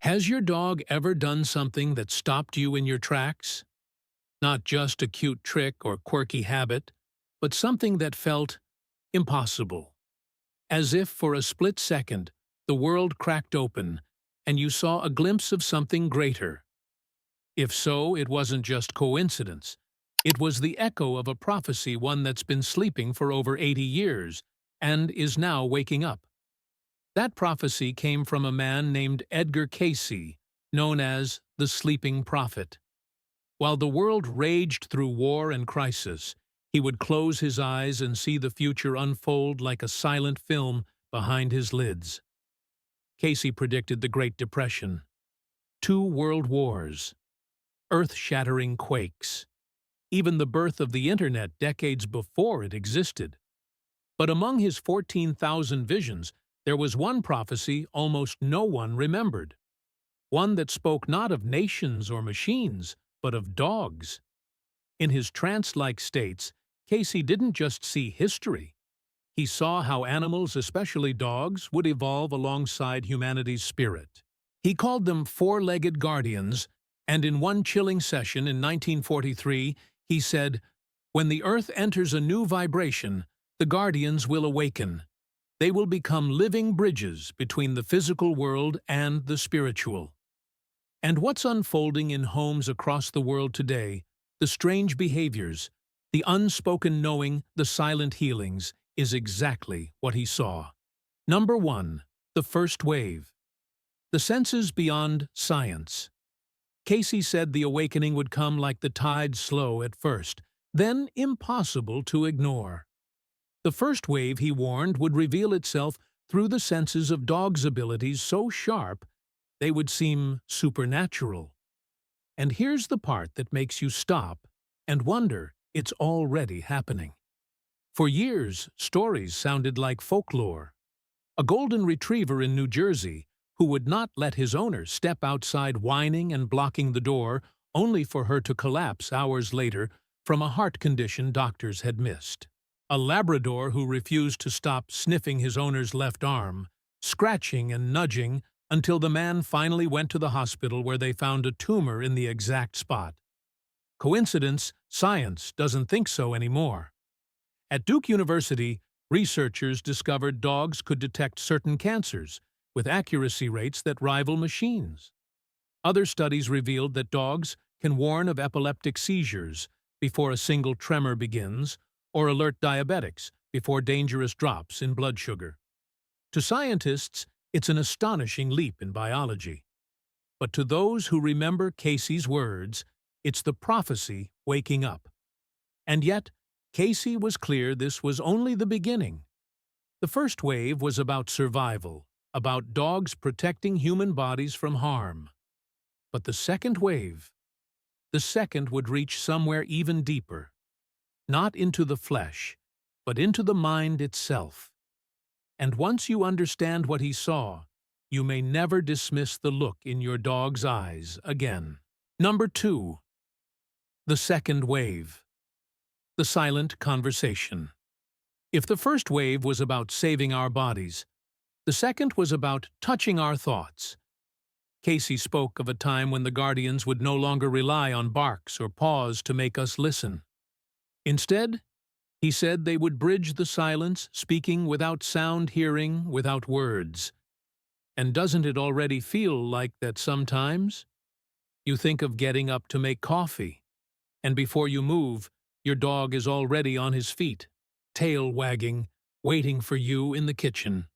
Has your dog ever done something that stopped you in your tracks? Not just a cute trick or quirky habit, but something that felt impossible. As if for a split second, the world cracked open and you saw a glimpse of something greater. If so, it wasn't just coincidence. It was the echo of a prophecy, one that's been sleeping for over 80 years and is now waking up. That prophecy came from a man named Edgar Cayce, known as the Sleeping Prophet. While the world raged through war and crisis, he would close his eyes and see the future unfold like a silent film behind his lids. Cayce predicted the Great Depression, 2 world wars, earth-shattering quakes, even the birth of the Internet decades before it existed. But among his 14,000 visions, there was one prophecy almost no one remembered. One that spoke not of nations or machines, but of dogs. In his trance-like states, Cayce didn't just see history. He saw how animals, especially dogs, would evolve alongside humanity's spirit. He called them four-legged guardians, and in one chilling session in 1943, he said, "When the Earth enters a new vibration, the guardians will awaken. They will become living bridges between the physical world and the spiritual." And what's unfolding in homes across the world today, the strange behaviors, the unspoken knowing, the silent healings, is exactly what he saw. Number 1. The first wave. The senses beyond science. Cayce said the awakening would come like the tide, slow at first, then impossible to ignore. The first wave, he warned, would reveal itself through the senses of dogs' abilities so sharp they would seem supernatural. And here's the part that makes you stop and wonder, it's already happening. For years, stories sounded like folklore. A golden retriever in New Jersey who would not let his owner step outside, whining and blocking the door, only for her to collapse hours later from a heart condition doctors had missed. A Labrador who refused to stop sniffing his owner's left arm, scratching and nudging until the man finally went to the hospital where they found a tumor in the exact spot. Coincidence? Science doesn't think so anymore. At Duke University, researchers discovered dogs could detect certain cancers with accuracy rates that rival machines. Other studies revealed that dogs can warn of epileptic seizures before a single tremor begins, or alert diabetics before dangerous drops in blood sugar. To scientists, it's an astonishing leap in biology. But to those who remember Cayce's words, it's the prophecy waking up. And yet, Cayce was clear this was only the beginning. The first wave was about survival, about dogs protecting human bodies from harm. But the second wave, the second would reach somewhere even deeper. Not into the flesh, but into the mind itself. And once you understand what he saw, you may never dismiss the look in your dog's eyes again. Number 2. The second wave. The silent conversation. If the first wave was about saving our bodies, the second was about touching our thoughts. Cayce spoke of a time when the guardians would no longer rely on barks or paws to make us listen. Instead, he said they would bridge the silence, speaking without sound, hearing without words. And doesn't it already feel like that sometimes? You think of getting up to make coffee, and before you move, your dog is already on his feet, tail wagging, waiting for you in the kitchen.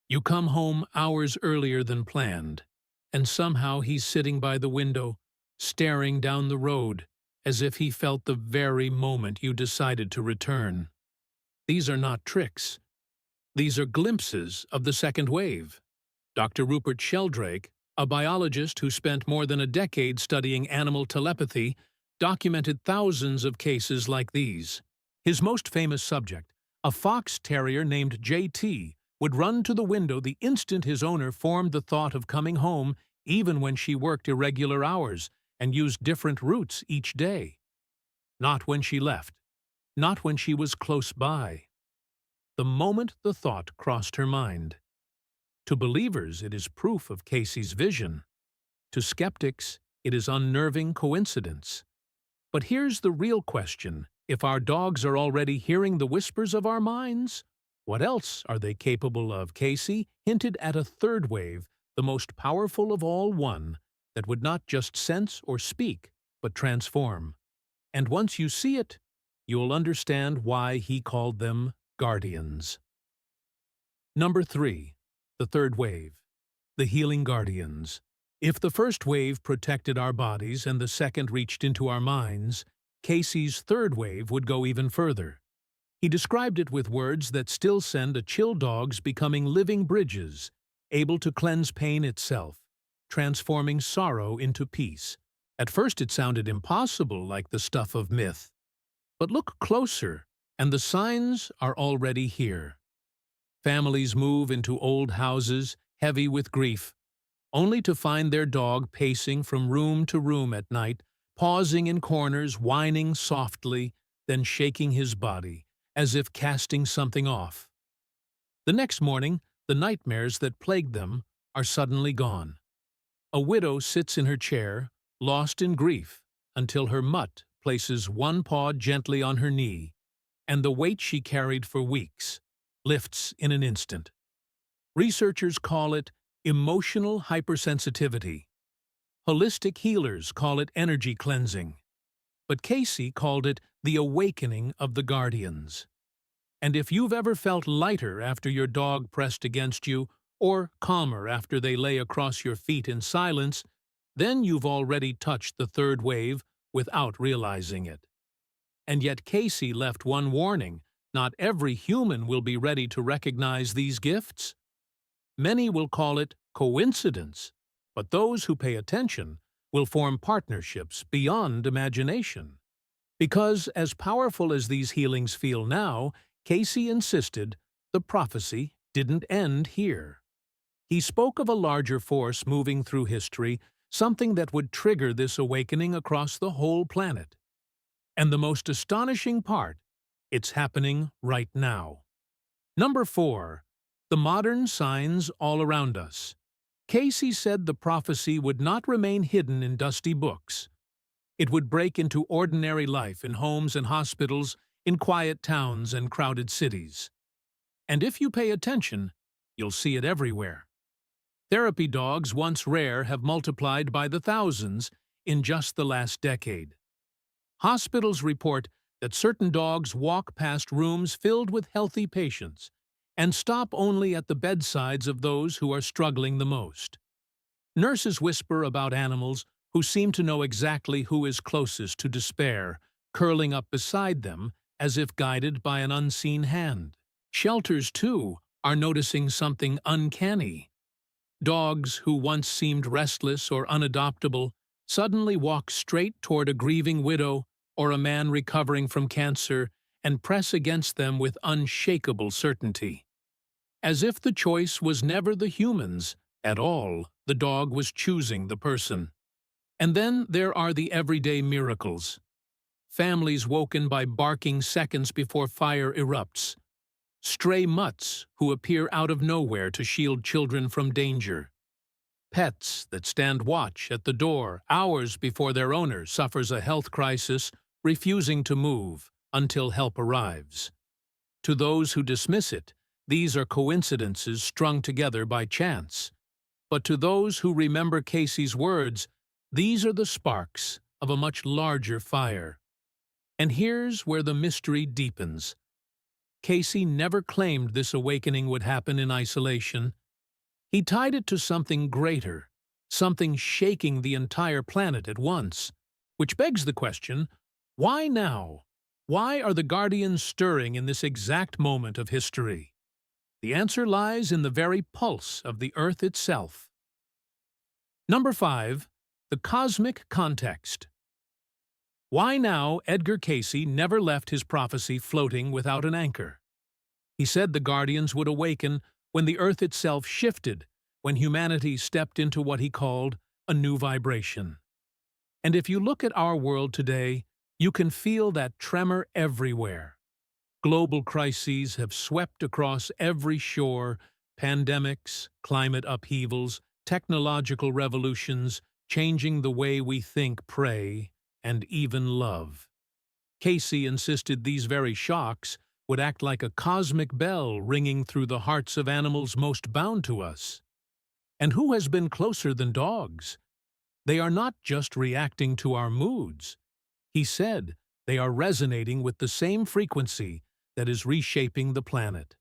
You come home hours earlier than planned, and somehow he's sitting by the window, staring down the road, as if he felt the very moment you decided to return. These are not tricks. These are glimpses of the second wave. Dr. Rupert Sheldrake, a biologist who spent more than a decade studying animal telepathy, documented thousands of cases like these. His most famous subject, a fox terrier named JT, would run to the window the instant his owner formed the thought of coming home, even when she worked irregular hours and used different routes each day. Not when she left, not when she was close by. The moment the thought crossed her mind. To believers, it is proof of Cayce's vision. To skeptics, it is unnerving coincidence. But here's the real question. If our dogs are already hearing the whispers of our minds, what else are they capable of? Cayce hinted at a third wave, the most powerful of all, one that would not just sense or speak, but transform. And once you see it, you'll understand why he called them guardians. Number 3. The third wave. The healing guardians. If the first wave protected our bodies and the second reached into our minds, Cayce's third wave would go even further. He described it with words that still send a chill, dogs becoming living bridges, able to cleanse pain itself, transforming sorrow into peace. At first it sounded impossible, like the stuff of myth. But look closer, and the signs are already here. Families move into old houses, heavy with grief, only to find their dog pacing from room to room at night, pausing in corners, whining softly, then shaking his body, as if casting something off. The next morning, the nightmares that plagued them are suddenly gone. A widow sits in her chair, lost in grief, until her mutt places one paw gently on her knee, and the weight she carried for weeks lifts in an instant. Researchers call it emotional hypersensitivity. Holistic healers call it energy cleansing. But Cayce called it the awakening of the guardians. And if you've ever felt lighter after your dog pressed against you, or calmer after they lay across your feet in silence, then you've already touched the third wave without realizing it. And yet Cayce left one warning: not every human will be ready to recognize these gifts. Many will call it coincidence, but those who pay attention will form partnerships beyond imagination. Because as powerful as these healings feel now, Cayce insisted the prophecy didn't end here. He spoke of a larger force moving through history, something that would trigger this awakening across the whole planet. And the most astonishing part, it's happening right now. Number 4. The modern signs all around us. Cayce said the prophecy would not remain hidden in dusty books. It would break into ordinary life in homes and hospitals, in quiet towns and crowded cities. And if you pay attention, you'll see it everywhere. Therapy dogs, once rare, have multiplied by the thousands in just the last decade. Hospitals report that certain dogs walk past rooms filled with healthy patients and stop only at the bedsides of those who are struggling the most. Nurses whisper about animals who seem to know exactly who is closest to despair, curling up beside them as if guided by an unseen hand. Shelters, too, are noticing something uncanny. Dogs who once seemed restless or unadoptable suddenly walk straight toward a grieving widow or a man recovering from cancer and press against them with unshakable certainty. As if the choice was never the human's at all, the dog was choosing the person. And then there are the everyday miracles. Families woken by barking seconds before fire erupts. Stray mutts who appear out of nowhere to shield children from danger. Pets that stand watch at the door hours before their owner suffers a health crisis, refusing to move until help arrives. To those who dismiss it, these are coincidences strung together by chance. But to those who remember Cayce's words, these are the sparks of a much larger fire. And here's where the mystery deepens. Cayce never claimed this awakening would happen in isolation. He tied it to something greater, something shaking the entire planet at once. Which begs the question, why now? Why are the guardians stirring in this exact moment of history? The answer lies in the very pulse of the Earth itself. Number 5. The cosmic context. Why now? Edgar Cayce never left his prophecy floating without an anchor. He said the guardians would awaken when the Earth itself shifted, when humanity stepped into what he called a new vibration. And if you look at our world today, you can feel that tremor everywhere. Global crises have swept across every shore: pandemics, climate upheavals, technological revolutions, changing the way we think, pray, and even love. Cayce insisted these very shocks would act like a cosmic bell ringing through the hearts of animals most bound to us. And who has been closer than dogs? They are not just reacting to our moods. He said they are resonating with the same frequency that is reshaping the planet.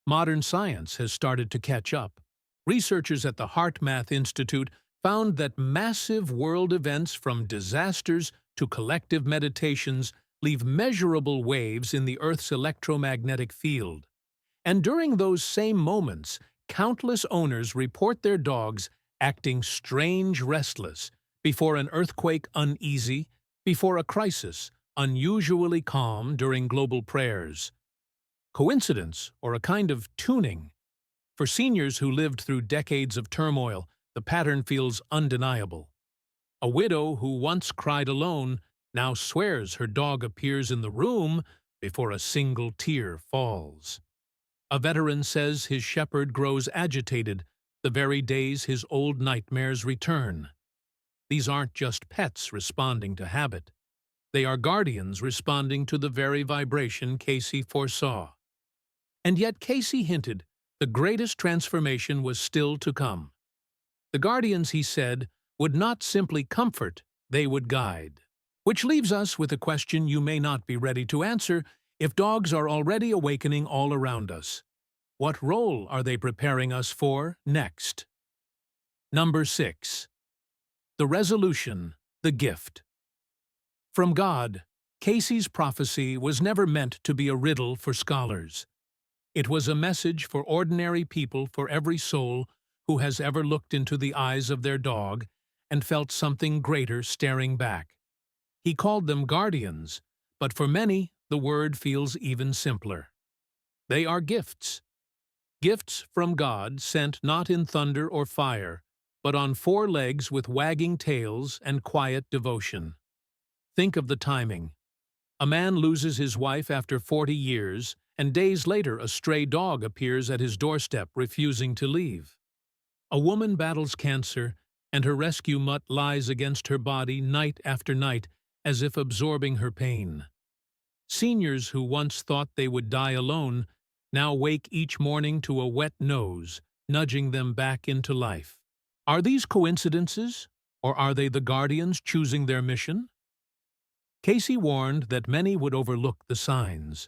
Modern science has started to catch up. Researchers at the HeartMath Institute found that massive world events from disasters to collective meditations leave measurable waves in the Earth's electromagnetic field. And during those same moments, countless owners report their dogs acting strange, restless, before an earthquake uneasy, before a crisis unusually calm during global prayers. Coincidence, or a kind of tuning? For seniors who lived through decades of turmoil, the pattern feels undeniable. A widow who once cried alone now swears her dog appears in the room before a single tear falls. A veteran says his shepherd grows agitated the very days his old nightmares return. These aren't just pets responding to habit. They are guardians responding to the very vibration Cayce foresaw. And yet Cayce hinted the greatest transformation was still to come. The guardians, he said, would not simply comfort, they would guide. Which leaves us with a question you may not be ready to answer if dogs are already awakening all around us. What role are they preparing us for next? Number 6. The resolution, the gift. From God, Cayce's prophecy was never meant to be a riddle for scholars. It was a message for ordinary people, for every soul who has ever looked into the eyes of their dog and felt something greater staring back. He called them guardians, but for many, the word feels even simpler. They are gifts. Gifts from God sent not in thunder or fire, but on 4 legs with wagging tails and quiet devotion. Think of the timing. A man loses his wife after 40 years, and days later a stray dog appears at his doorstep refusing to leave. A woman battles cancer, and her rescue mutt lies against her body night after night as if absorbing her pain. Seniors who once thought they would die alone now wake each morning to a wet nose, nudging them back into life. Are these coincidences, or are they the guardians choosing their mission? Cayce warned that many would overlook the signs.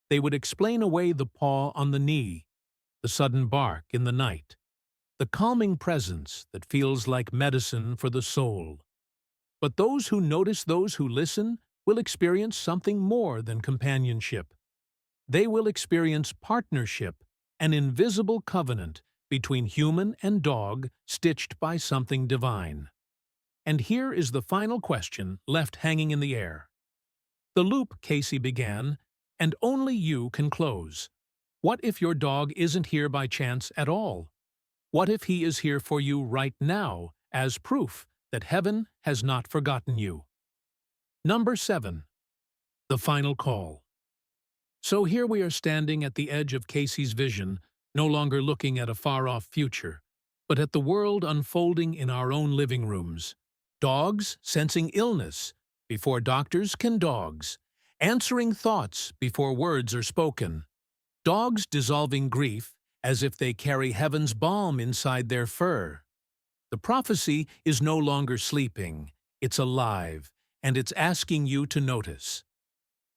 They would explain away the paw on the knee, the sudden bark in the night, the calming presence that feels like medicine for the soul. But those who notice, those who listen, will experience something more than companionship. They will experience partnership, an invisible covenant between human and dog stitched by something divine. And here is the final question left hanging in the air. The loop, Cayce began, and only you can close. What if your dog isn't here by chance at all? What if he is here for you right now as proof that heaven has not forgotten you? Number 7. The final call. So here we are standing at the edge of Cayce's vision, no longer looking at a far-off future, but at the world unfolding in our own living rooms. Dogs sensing illness before doctors can dogs, answering thoughts before words are spoken. Dogs dissolving grief as if they carry heaven's balm inside their fur. The prophecy is no longer sleeping, it's alive, and it's asking you to notice.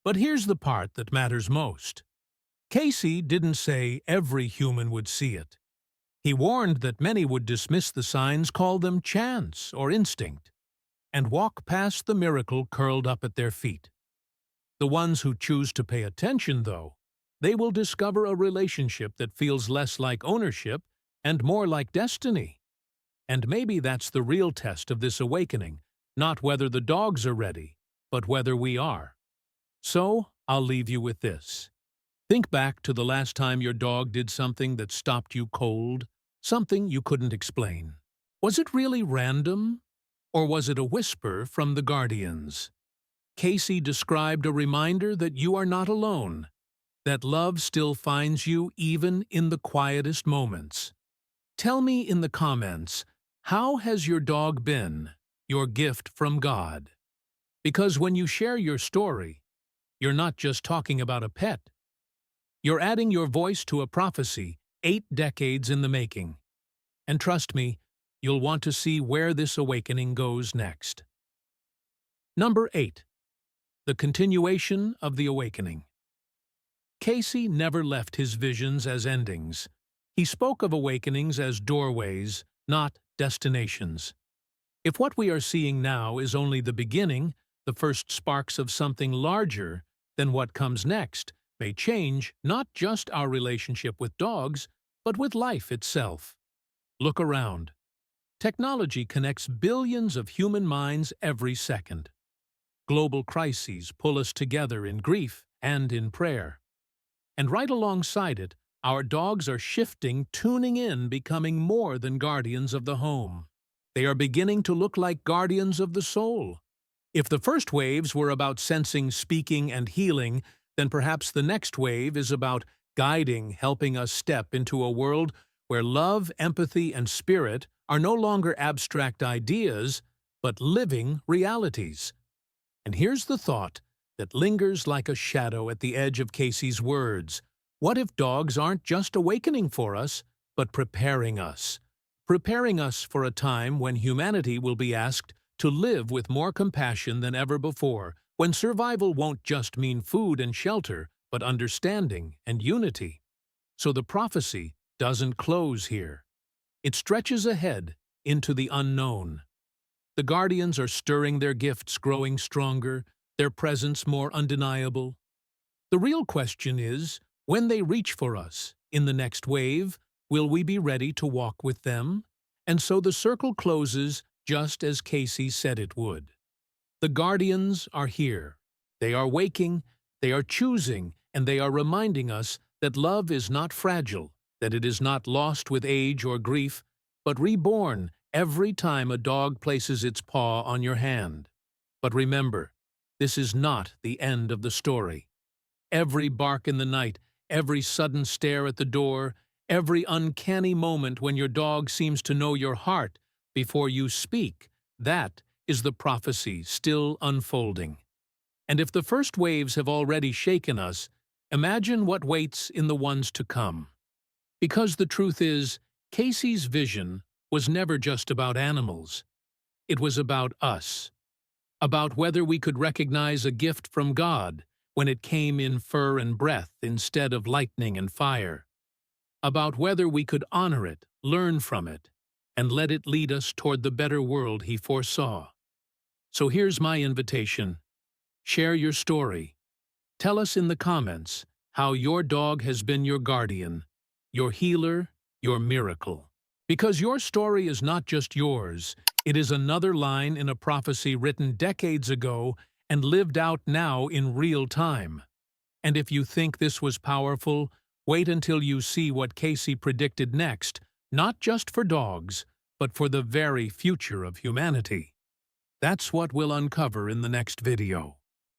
But here's the part that matters most. Cayce didn't say every human would see it. He warned that many would dismiss the signs, call them chance or instinct, and walk past the miracle curled up at their feet. The ones who choose to pay attention, though, they will discover a relationship that feels less like ownership and more like destiny. And maybe that's the real test of this awakening, not whether the dogs are ready, but whether we are. So, I'll leave you with this. Think back to the last time your dog did something that stopped you cold, something you couldn't explain. Was it really random? Or was it a whisper from the guardians? Cayce described a reminder that you are not alone, that love still finds you even in the quietest moments. Tell me in the comments, How has your dog been, your gift from God? Because when you share your story, you're not just talking about a pet. You're adding your voice to a prophecy 8 decades in the making. And trust me, you'll want to see where this awakening goes next. Number 8. The continuation of the awakening. Cayce never left his visions as endings. He spoke of awakenings as doorways, not destinations. If what we are seeing now is only the beginning, the first sparks of something larger, then what comes next may change not just our relationship with dogs, but with life itself. Look around. Technology connects billions of human minds every second. Global crises pull us together in grief and in prayer. And right alongside it, our dogs are shifting, tuning in, becoming more than guardians of the home. They are beginning to look like guardians of the soul. If the first waves were about sensing, speaking, and healing, then perhaps the next wave is about guiding, helping us step into a world where love, empathy, and spirit are no longer abstract ideas, but living realities. And here's the thought that lingers like a shadow at the edge of Cayce's words. What if dogs aren't just awakening for us, but preparing us? Preparing us for a time when humanity will be asked to live with more compassion than ever before, when survival won't just mean food and shelter, but understanding and unity. So the prophecy doesn't close here. It stretches ahead into the unknown. The guardians are stirring, their gifts growing stronger, their presence more undeniable. The real question is, when they reach for us in the next wave, will we be ready to walk with them? And so the circle closes just as Cayce said it would. The guardians are here. They are waking, they are choosing, and they are reminding us that love is not fragile, that it is not lost with age or grief, but reborn every time a dog places its paw on your hand. But remember, this is not the end of the story. Every bark in the night, every sudden stare at the door, every uncanny moment when your dog seems to know your heart before you speak, that is the prophecy still unfolding. And if the first waves have already shaken us, imagine what waits in the ones to come. Because the truth is, Cayce's vision was never just about animals. It was about us. About whether we could recognize a gift from God when it came in fur and breath instead of lightning and fire. About whether we could honor it, learn from it, and let it lead us toward the better world He foresaw. So here's my invitation. Share your story. Tell us in the comments how your dog has been your guardian, your healer, your miracle. Because your story is not just yours, it is another line in a prophecy written decades ago and lived out now in real time. And if you think this was powerful, wait until you see what Cayce predicted next, not just for dogs, but for the very future of humanity. That's what we'll uncover in the next video.